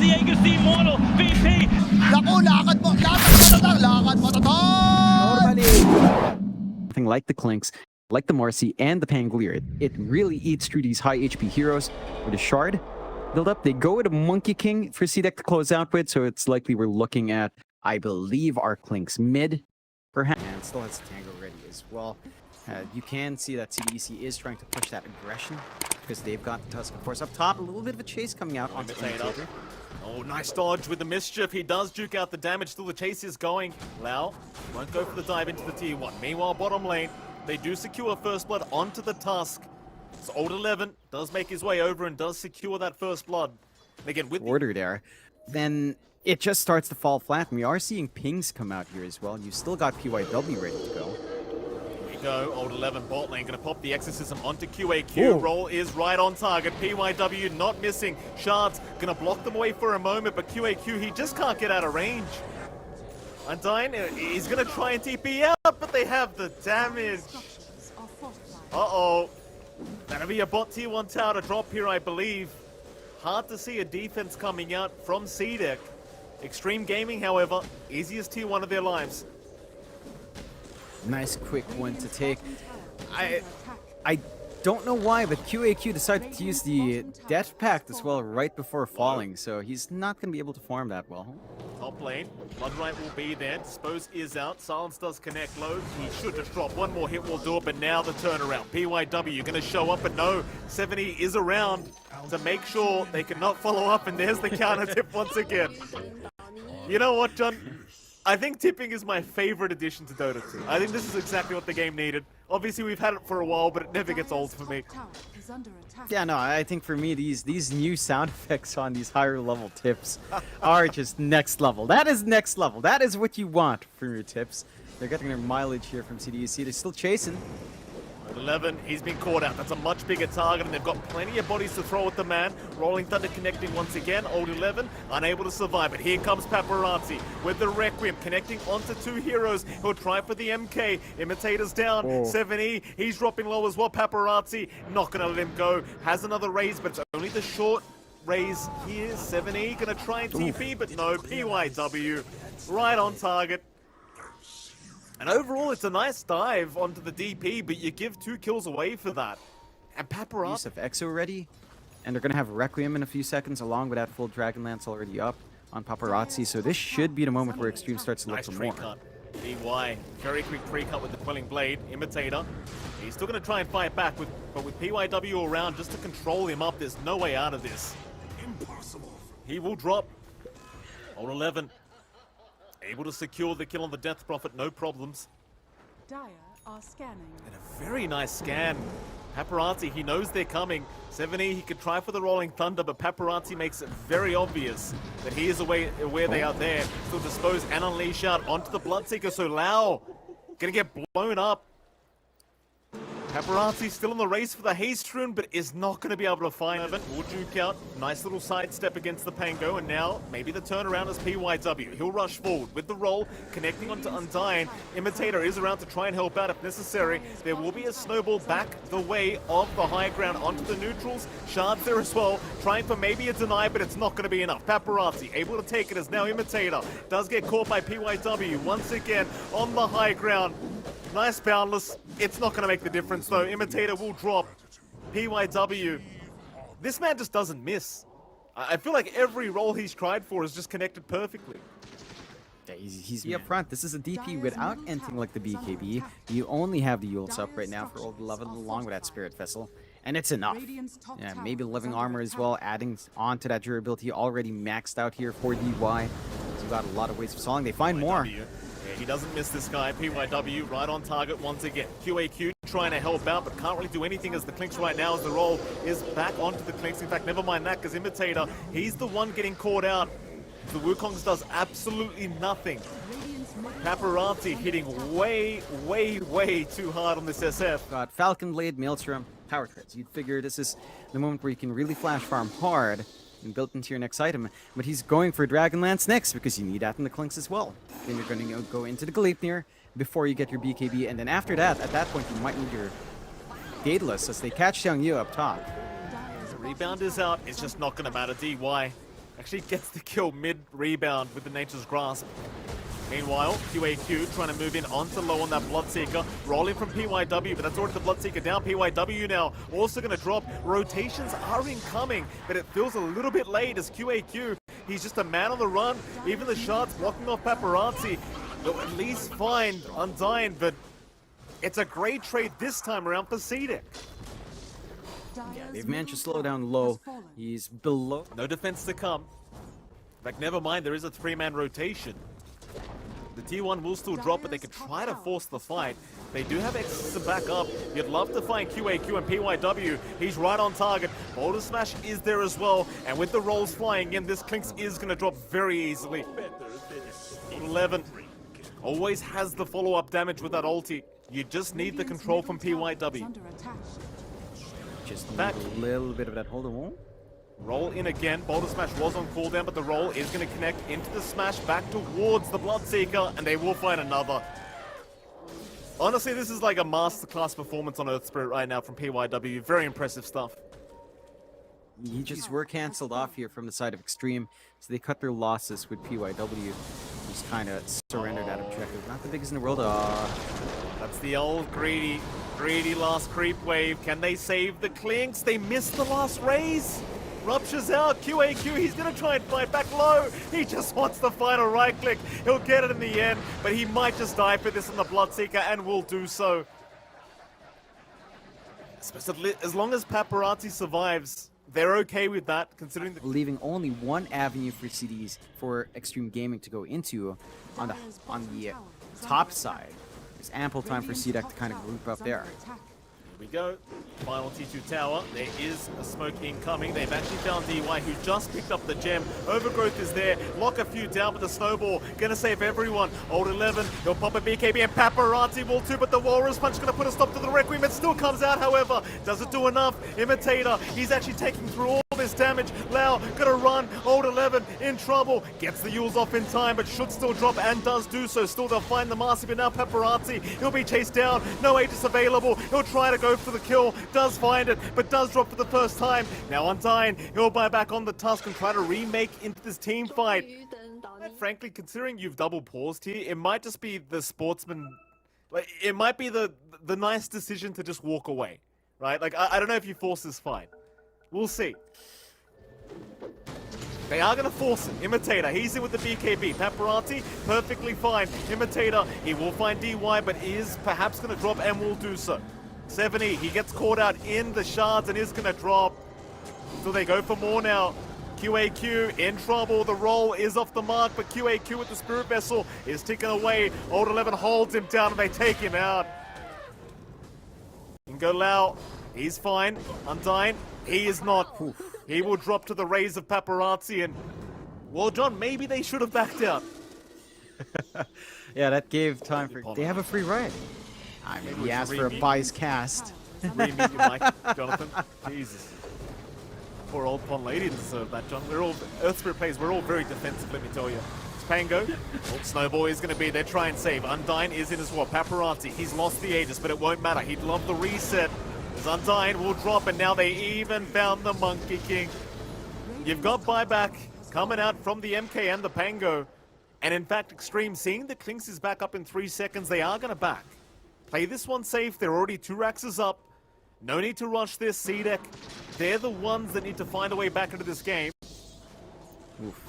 Diego si Immortal, VP. Naku, lakad matatag! Something like the Clinks, like the Marcy and the Pangolier. It really eats through these high HP heroes. For the Shard build up, they go with a Monkey King for CDEC to close out with, so it's likely we're looking at, I believe, our Clinks mid, perhaps. And still has Tango ready as well. You can see that CDEC is trying to push that aggression because they've got the Tusk, of course, up top. A little bit of a chase coming out onto Imitator. Oh, nice dodge with the Mischief. He does duke out the damage. Still the chase is going. Lau won't go for the dive into the tier 1. Meanwhile, bottom lane, they do secure First Blood onto the Tusk. So Old 11 does make his way over and does secure that First Blood. And again, with order there, then it just starts to fall flat. And we are seeing pings come out here as well. You still got PYW ready to go. Go. Old 11 bot lane, gonna pop the Exorcism onto QAQ. Ooh. Roll is right on target. PYW not missing. Shards gonna block them away for a moment, but QAQ, he just can't get out of range. Undyne, he's gonna try and TP out, but they have the damage. Uh-oh. That'll be a bot tier 1 tower to drop here, I believe. Hard to see a defense coming out from CDEC. Xtreme Gaming, however, easiest tier 1 of their lives. Nice quick one to take. I don't know why, but QAQ decided to use the Death Pact as well right before falling, so he's not going to be able to farm that well. Top lane, Bloodright will be there. Dispose is out. Silence does connect low. He should just drop one more hit will do it, but now the turnaround. PYW going to show up, but no, 70 is around to make sure they cannot follow up, and there's the counter tip once again. You know what, John? I think tipping is my favorite addition to Dota 2. I think this is exactly what the game needed. Obviously, we've had it for a while, but it never gets old for me. Yeah, no, I think for me, these new sound effects on these higher level tips are just next level. That is next level. That is what you want from your tips. They're getting their mileage here from CDEC. They're still chasing. 11, he's been caught out. That's a much bigger target, and they've got plenty of bodies to throw at the man. Rolling Thunder connecting once again. Old 11, unable to survive it. Here comes Paparazzi with the Requiem, connecting onto 2 heroes. He'll try for the MK. Imitator's down. 7E, he's dropping low as well. Paparazzi, not going to let him go. Has another raise, but it's only the short raise here. 7E going to try and TP, but no. PYW, right on target. And overall, it's a nice dive onto the DP, but you give 2 kills away for that. And Paparazzi... Use of Exo ready, and they're going to have Requiem in a few seconds, along with that full Dragon Lance already up on Paparazzi. So this should be the moment where Xtreme starts to look for more. Cut. DY, very quick pre-cut with the Quelling Blade. Imitator, he's still going to try and fight back, but with PYW around just to control him up, there's no way out of this. Impossible. He will drop. Old 11. Able to secure the kill on the Death Prophet, no problems. Dire are scanning. And a very nice scan. Paparazzi, he knows they're coming. 7E, he could try for the Rolling Thunder, but Paparazzi makes it very obvious that he is aware they are there. Still dispose and unleash out onto the Bloodseeker, so Lau gonna get blown up. Paparazzi still in the race for the haste rune, but is not going to be able to find it. Will juke out. Nice little sidestep against the Pango, and now maybe the turnaround is PYW. He'll rush forward with the roll, connecting onto Undyne. Imitator is around to try and help out if necessary. There will be a snowball back the way of the high ground onto the neutrals. Shards there as well, trying for maybe a deny, but it's not going to be enough. Paparazzi able to take it as now Imitator does get caught by PYW once again on the high ground. Nice boundless. It's not going to make the difference though. Imitator will drop. PYW. This man just doesn't miss. I feel like every role he's tried for is just connected perfectly. Yeah, he's up front. This is a DP without anything like the BKB. You only have the Yules up right now for Old 11 along with that Spirit Vessel. And it's enough. Yeah, maybe Living Armor as well, adding on to that durability already maxed out here for DY. So we've got a lot of ways of solving. They find more. Yeah, he doesn't miss this guy. PYW right on target once again. QAQ trying to help out, but can't really do anything as the Clinks right now as the roll is back onto the Clinks. In fact, never mind that, because Imitator, he's the one getting caught out. The Wukongs does absolutely nothing. Paparazzi hitting way, way, way too hard on this SF. Got Falcon Blade, Maelstrom, Power Treads. You'd figure this is the moment where you can really flash farm hard and built into your next item. But he's going for Dragonlance next because you need that in the Clinks as well. Then you're going to go into the Gleipnir before you get your BKB, and then after that, at that point, you might need your Daedalus as they catch down you up top. The rebound is out. It's just not going to matter. DY Actually gets the kill mid-rebound with the Nature's Grasp. Meanwhile, QAQ trying to move in onto low on that Bloodseeker. Rolling from PYW, but that's already the Bloodseeker down. PYW now also going to drop. Rotations are incoming, but it feels a little bit late as QAQ. He's just a man on the run. Even the shots blocking off Paparazzi. They'll at least find Undyne, but it's a great trade this time around for CDEC. Yeah, they've managed to slow down low. He's below. No defense to come. In fact, never mind, there is a 3-man rotation. The T1 will still drop, but they could try to force the fight. They do have X's to back up. You'd love to find QAQ and PYW. He's right on target. Boulder Smash is there as well. And with the rolls flying in, this Clinks is going to drop very easily. 11 always has the follow-up damage with that ulti. You just need the control from PYW. Just Back. need a little bit of that. Hold on. Roll in again. Boulder Smash was on cooldown, but the roll is going to connect into the smash back towards the Bloodseeker, and they will find another. Honestly, this is like a masterclass performance on Earth Spirit right now from PYW. Very impressive stuff. He just were cancelled off here from the side of Xtreme, so they cut their losses with PYW. Just kind of surrendered that objective. Not the biggest in the world. That's the old greedy last creep wave. Can they save the Clinks? They missed the last raise. Ruptures out. QAQ, he's going to try and fight back low. He just wants the final right click. He'll get it in the end, but he might just die for this in the Bloodseeker and will do so. As long as Paparazzi survives, they're okay with that, considering the... Leaving only one avenue for CDs for Xtreme Gaming to go into on the top side. There's ample time for CDEC to kind of group up there. Here we go. Final T2 tower. There is a smoke incoming. They've actually found DY, who just picked up the gem. Overgrowth is there. Lock a few down with the snowball. Gonna save everyone. Old 11. He'll pop a BKB and Paparazzi will too, but the Walrus Punch gonna put a stop to the Requiem. It still comes out, however. Does it do enough? Imitator. He's actually taking through all this damage. Lau gonna run. Old 11 in trouble. Gets the Yules off in time, but should still drop and does do so. Still they'll find the Master, but now Paparazzi. He'll be chased down. No Aegis available. He'll try to go for the kill. Does find it, but does drop for the first time. Now Undyne, he'll buy back on the Tusk and try to remake into this team fight. And frankly, considering you've double paused here, it might just be the sportsman, like it might be the nice decision to just walk away, right? Like I don't know if you force this fight. We'll see. They are going to force it. Imitator, he's in with the BKB. Paparazzi, perfectly fine. Imitator, he will find DY, but is perhaps going to drop and will do so. 70, he gets caught out in the shards and is going to drop. So they go for more now. QAQ in trouble. The roll is off the mark, but QAQ with the Spirit Vessel is ticking away. Old 11 holds him down and they take him out. Ingo Lau, he's fine. Undyne, he is not. He will drop to the rays of Paparazzi and, well, John, maybe they should have backed out. Yeah, that gave time for... They have a free ride. I mean, he asked for a bias cast. Remute your mic, Jonathan. Jesus. Poor old Pond Lady didn't deserve that, John. We're all, Earth Spirit players, we're all very defensive, let me tell you. It's Pango. Oh, Snowball is going to be there, try and save. Undyne is in as well. Paparazzi, he's lost the Aegis, but it won't matter. He'd love the reset. As Undyne will drop, and now they even found the Monkey King. You've got buyback coming out from the MK and the Pango. And in fact, Xtreme, seeing the Clinks is back up in 3 seconds, they are going to back. Play this one safe. They're already 2 racks up. No need to rush this. CDEC, they're the ones that need to find a way back into this game. Oof.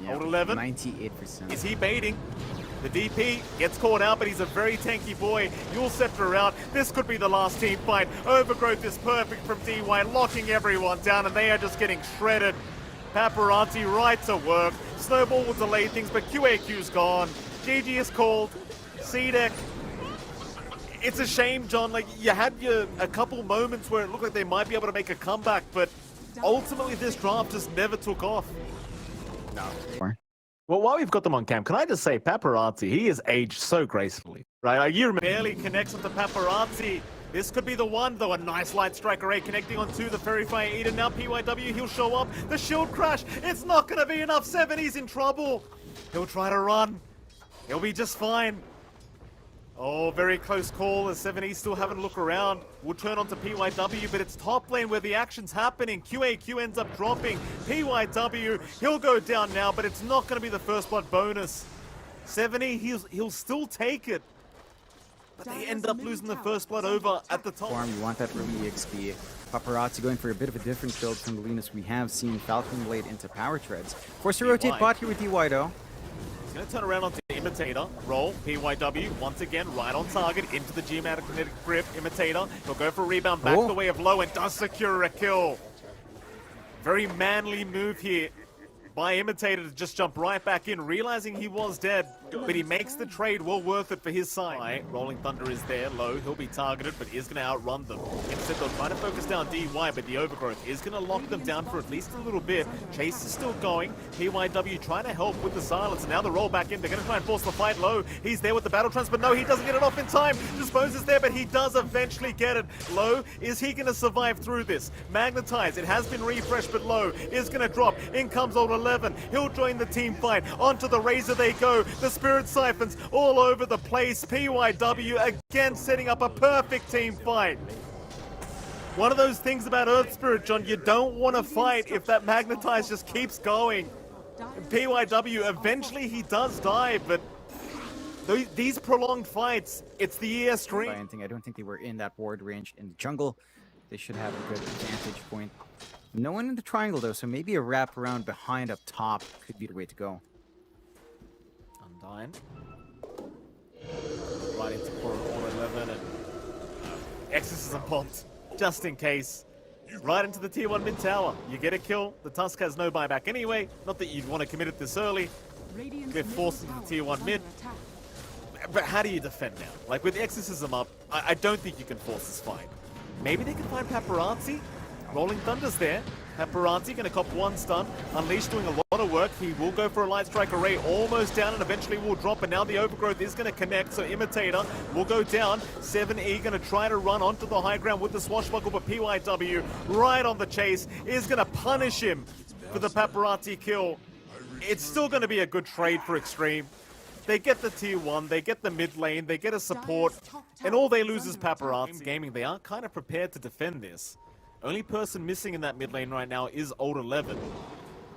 Yeah, Old 11. 98%. Is he baiting? The DP gets caught out, but he's a very tanky boy. You'll scepter out. This could be the last team fight. Overgrowth is perfect from DY, locking everyone down, and they are just getting shredded. Paparazzi right to work. Snowball will delay things, but QAQ's gone. GG is called. CDEC. It's a shame, John. Like, you had a couple moments where it looked like they might be able to make a comeback, but ultimately this draft just never took off. No. Well, while we've got them on cam, can I just say, Paparazzi, he has aged so gracefully, right? Like, you barely connects with the Paparazzi. This could be the one, though. A nice light strike array connecting onto the Fairy Fire Eater. Now PYW, he'll show up. The shield crash. It's not going to be enough. 70's in trouble. He'll try to run. He'll be just fine. Oh, very close call as 7E still having a look around. We'll turn on to PYW, but it's top lane where the action's happening. QAQ ends up dropping. PYW, he'll go down now, but it's not going to be the first blood bonus. 7E, he'll still take it. But they end up losing the first blood over at the top. Farm, you want that early EXP. Paparazzi going for a bit of a different build from the Linus. We have seen Falcon Blade into Power Treads. Forced to rotate bot here with DY though. He's going to turn around onto Imitator. Roll. PYW once again right on target into the geomatic kinetic grip. Imitator. He'll go for a rebound back the way of low and does secure a kill. Very manly move here by Imitator to just jump right back in, realizing he was dead, but he makes the trade well worth it for his side. Right, Rolling Thunder is there, low, he'll be targeted, but is going to outrun them. Instead, they'll try to focus down DY, but the Overgrowth is going to lock them down for at least a little bit. Chase is still going, PYW trying to help with the silence, and now the roll back in. They're going to try and force the fight low. He's there with the Battle Trance, but no, he doesn't get it off in time. Dispose is there, but he does eventually get it. Low, is he going to survive through this? Magnetize, it has been refreshed, but low is going to drop. In comes Old 11. He'll join the team fight. Onto the Razor they go. The Spirit Siphons all over the place. PYW again setting up a perfect team fight. One of those things about Earth Spirit, John, you don't want to fight if that Magnetize just keeps going. And PYW, eventually he does die, but these prolonged fights, it's the Xtreme. I don't think they were in that ward range in the jungle. They should have a good vantage point. No one in the triangle though, so maybe a wrap around behind up top could be the way to go. Undyne. Right into Core 11 and Exorcism popped, just in case. Right into the tier 1 mid tower. You get a kill, the Tusk has no buyback anyway, not that you'd want to commit it this early. Get forced into the tier 1 mid. But how do you defend now? Like with Exorcism up, I don't think you can force this fight. Maybe they can find Paparazzi? Rolling Thunder's there. Paparazzi going to cop one stun. Unleash doing a lot of work. He will go for a Light Strike Array. Almost down and eventually will drop. And now the Overgrowth is going to connect. So Imitator will go down. 7E going to try to run onto the high ground with the Swashbuckle. But PYW right on the chase is going to punish him for the Paparazzi kill. It's still going to be a good trade for Xtreme. They get the tier 1, they get the mid lane, they get a support. And all they lose is Paparazzi. Gaming, they aren't kind of prepared to defend this. Only person missing in that mid lane right now is Old 11,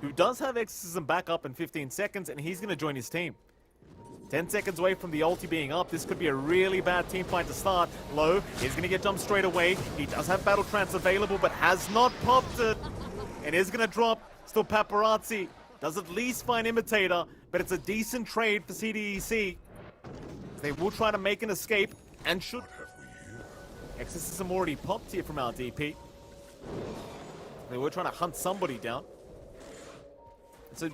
who does have Exorcism back up in 15 seconds, and he's going to join his team. 10 seconds away from the ulti being up. This could be a really bad team fight to start. Low is going to get jumped straight away. He does have Battle Trance available, but has not popped it. And is going to drop. Still Paparazzi does at least find Imitator, but it's a decent trade for CDEC. They will try to make an escape, and should. Exorcism already popped here from our DP. They were trying to hunt somebody down. So,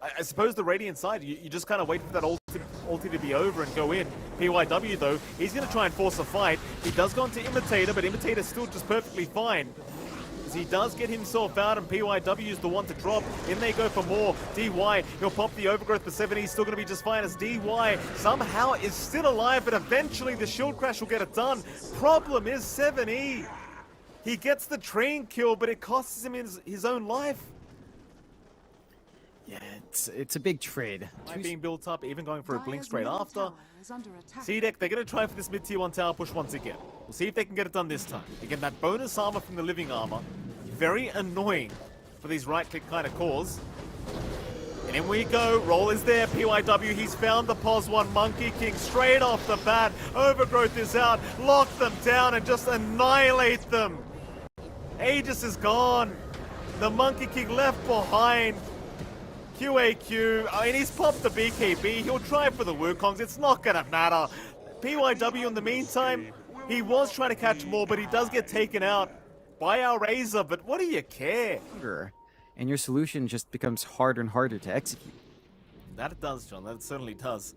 I suppose the Radiant side, you just kind of wait for that ulti to be over and go in. PYW, though, he's going to try and force a fight. He does go into Imitator, but Imitator's still just perfectly fine. As he does get himself out, and PYW is the one to drop. In they go for more. DY, he'll pop the Overgrowth, but 7E is still going to be just fine as DY somehow is still alive, but eventually the shield crash will get it done. Problem is 7E. He gets the train kill, but it costs him his own life. Yeah, it's a big trade. Being built up, even going for a blink straight after. CDEC, they're going to try for this mid-tier 1 tower push once again. We'll see if they can get it done this time. Again, that bonus armor from the living armor, very annoying for these right-click kind of cores. And in we go. Roll is there. PYW, he's found the POS 1 Monkey King straight off the bat. Overgrowth is out. Lock them down and just annihilate them. Aegis is gone. The Monkey King left behind. QAQ, I mean, he's popped the BKB. He'll try for the Wukongs. It's not going to matter. PYW, in the meantime, he was trying to catch more, but he does get taken out by our Razor. But what do you care? And your solution just becomes harder and harder to execute. That it does, John. That certainly does.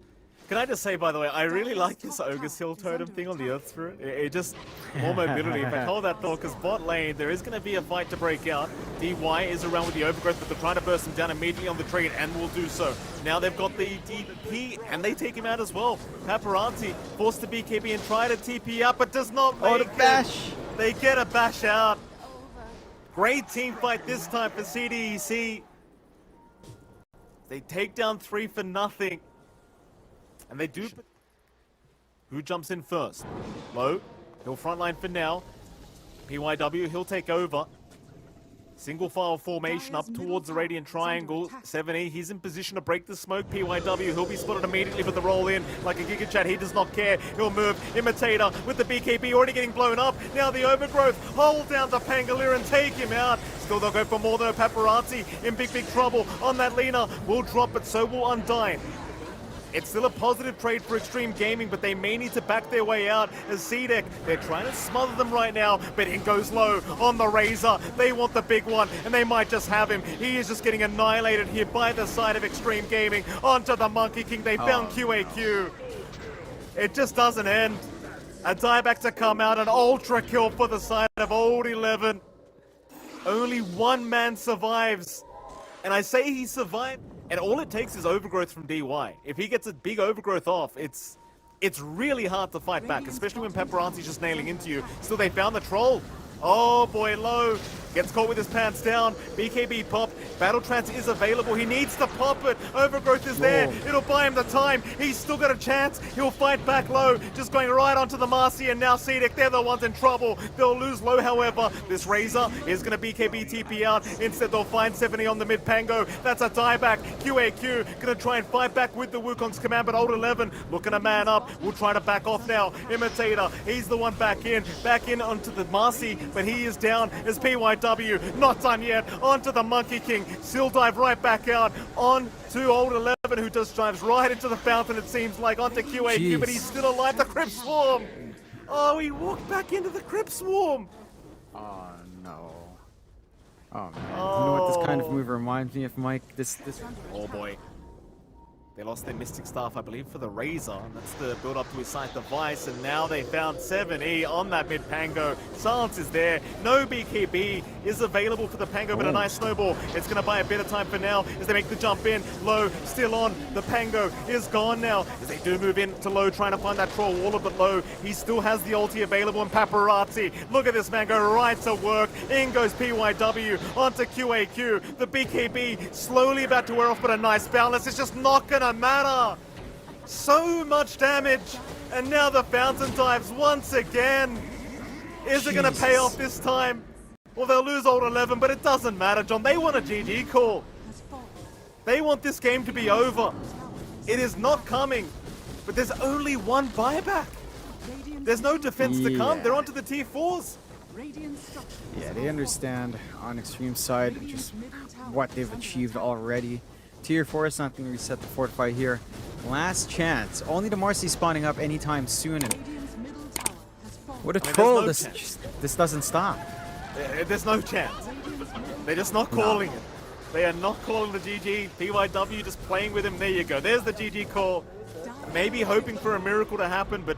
Can I just say, by the way, I really like this Ogre's Hill Totem thing on the Earth Spirit. It just, more mobility. If I hold that thought, because bot lane, there is going to be a fight to break out. DY is around with the Overgrowth, but they're trying to burst him down immediately on the trade, and will do so. Now they've got the DP, and they take him out as well. Paparazzi forced to BKB and try to TP up, but does not make the bash! It. They get a bash out. Great team fight this time for CDEC. They take down 3 for nothing. And they do... Who jumps in first? Low. He'll frontline for now. PYW, he'll take over. Single file formation up towards the Radiant Triangle. 7E, he's in position to break the smoke. PYW, he'll be spotted immediately with the roll in. Like a Giga Chat, he does not care. He'll move. Imitator with the BKB already getting blown up. Now the Overgrowth. Hold down the Pangolier and take him out. Still they'll go for more though. Paparazzi in big trouble on that Lina. Will drop, but so will Undyne. It's still a positive trade for Xtreme Gaming, but they may need to back their way out as CDEC, they're trying to smother them right now, but in goes low on the Razor. They want the big one, and they might just have him. He is just getting annihilated here by the side of Xtreme Gaming. Onto the Monkey King, they found QAQ. It just doesn't end. A dieback to come out, an ultra kill for the side of Old 11. Only one man survives, and I say he survived. And all it takes is Overgrowth from DY. If he gets a big Overgrowth off, it's really hard to fight back, especially when Paparazzi's just nailing into you. Still, they found the troll. Oh boy, Low gets caught with his pants down. BKB pop. Battle Trance is available. He needs to pop it. Overgrowth is there. It'll buy him the time. He's still got a chance. He'll fight back Low. Just going right onto the Marcy, and now CDEC, they're the ones in trouble. They'll lose Low, however. This Razor is going to BKB TP out. Instead, they'll find 70 on the mid Pango. That's a dieback. QAQ going to try and fight back with the Wukong's command, but Old 11 looking to man up. We'll try to back off now. Imitator, he's the one back in onto the Marcy, but he is down as PYW. Not done yet. Onto the Monkey King. Still dive right back out. On to Old 11, who just dives right into the fountain, it seems like. Onto QAQ, but he's still alive. The Crypt Swarm. Oh, he walked back into the Crypt Swarm. Oh, no. Oh, man. You know what this kind of move reminds me of, Mike? This. Oh, boy. They lost their Mystic Staff, I believe, for the Razor. That's the build-up to his side device, and now they found 7E on that mid-Pango. Silence is there. No BKB is available for the Pango, but a nice snowball. It's going to buy a bit of time for now as they make the jump in. Low still on. The Pango is gone now as they do move in to Low, trying to find that troll waller, but Low, he still has the ulti available, and Paparazzi. Look at this man go right to work. In goes PYW onto QAQ. The BKB slowly about to wear off, but a nice balance. It's just not going to matter. So much damage, and now the fountain dives once again. Is it going to pay off this time? Well, they'll lose Old 11, but it doesn't matter, John. They want a GG call. They want this game to be over. It is not coming, but there's only one buyback. There's no defense to come. They're onto the tier 4s. Yeah, they understand on Xtreme side just what they've achieved already. Tier 4 is not going to reset the Fortify here. Last chance. Only the Marcy spawning up anytime soon. And what a troll. This doesn't stop. There's no chance. They're just not calling it. They are not calling the GG. PYW just playing with him. There you go. There's the GG call. Maybe hoping for a miracle to happen, but